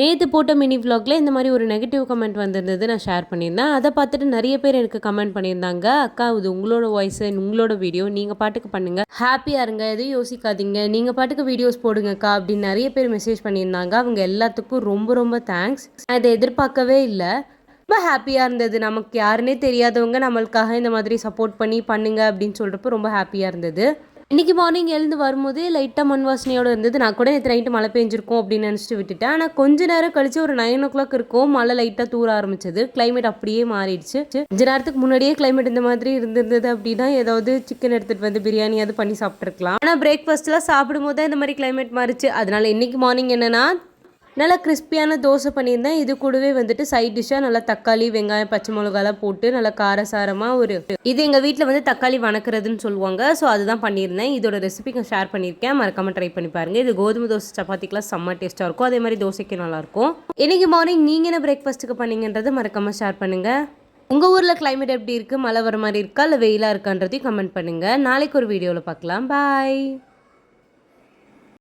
நேற்று போட்ட மினி விலாகில் இந்த மாதிரி ஒரு நெகட்டிவ் கமெண்ட் வந்திருந்தது, நான் ஷேர் பண்ணியிருந்தேன். அதை பார்த்துட்டு நிறைய பேர் எனக்கு கமெண்ட் பண்ணியிருந்தாங்க, அக்கா இது உங்களோட வாய்ஸு, உங்களோட வீடியோ, நீங்கள் பாட்டுக்கு பண்ணுங்கள், ஹாப்பியாக இருங்க, எதுவும் யோசிக்காதீங்க, நீங்கள் பாட்டுக்கு வீடியோஸ் போடுங்கக்கா அப்படின்னு நிறைய பேர் மெசேஜ் பண்ணியிருந்தாங்க. அவங்க எல்லாத்துக்கும் ரொம்ப ரொம்ப தேங்க்ஸ். நான் இதை எதிர்பார்க்கவே இல்லை. ரொம்ப ஹாப்பியாக இருந்தது. நமக்கு யாருன்னே தெரியாதவங்க நம்மளுக்காக இந்த மாதிரி சப்போர்ட் பண்ணி பண்ணுங்க அப்படின்னு சொல்கிறப்போ ரொம்ப ஹாப்பியாக இருந்தது. இன்றைக்கி மார்னிங் எழுந்து வரும்போது லைட்டாக மண் வாசனையோடு இருந்தது. நான் கூட நேற்று நைட்டு மழை பெஞ்சிருக்கும் அப்படின்னு நினச்சிட்டு விட்டுட்டேன். ஆனால் கொஞ்ச நேரம் கழிச்சு ஒரு 9 o'clock இருக்கும், மழை லைட்டாக தூர ஆரம்பிச்சது. கிளைமேட் அப்படியே மாறிடுச்சு. கொஞ்ச நேரத்துக்கு முன்னாடியே கிளைமேட் இந்த மாதிரி இருந்திருந்தது அப்படின்னா ஏதாவது சிக்கன் எடுத்துகிட்டு வந்து பிரியாணி அது பண்ணி சாப்பிட்ருக்கலாம். ஆனால் பிரேக்ஃபாஸ்ட்லாம் சாப்பிடும் போது இந்த மாதிரி கிளைமேட் மாறிச்சு. அதனால் இன்றைக்கி மார்னிங் என்னென்னா நல்லா கிறிஸ்பியான தோசை பண்ணியிருந்தேன். இது கூடவே வந்துட்டு சைட் டிஷ்ஷாக நல்லா தக்காளி வெங்காயம் பச்சை மிளகாலாம் போட்டு நல்லா காரசாரமாக இது எங்கள் வீட்டில் வந்து தக்காளி வணக்கிறதுன்னு சொல்லுவாங்க. ஸோ அதுதான் பண்ணியிருந்தேன். இதோட ரெசிபி நான் ஷேர் பண்ணியிருக்கேன், மறக்காமல் ட்ரை பண்ணி பாருங்கள். இது கோதுமை தோசை சப்பாத்திக்கெலாம் செம்ம டேஸ்ட்டாக இருக்கும். அதே மாதிரி தோசைக்கு நல்லாயிருக்கும். இன்றைக்கி மார்னிங் நீங்கள் என்ன பிரேக்ஃபாஸ்ட்டுக்கு பண்ணீங்கன்றது மறக்காமல் ஷேர் பண்ணுங்கள். உங்கள் ஊரில் கிளைமேட் எப்படி இருக்குது, மழை வர மாதிரி இருக்கா இல்லை வெயிலாக இருக்கான்றதையும் கமெண்ட் பண்ணுங்கள். நாளைக்கு ஒரு வீடியோவில் பார்க்கலாம். பாய்.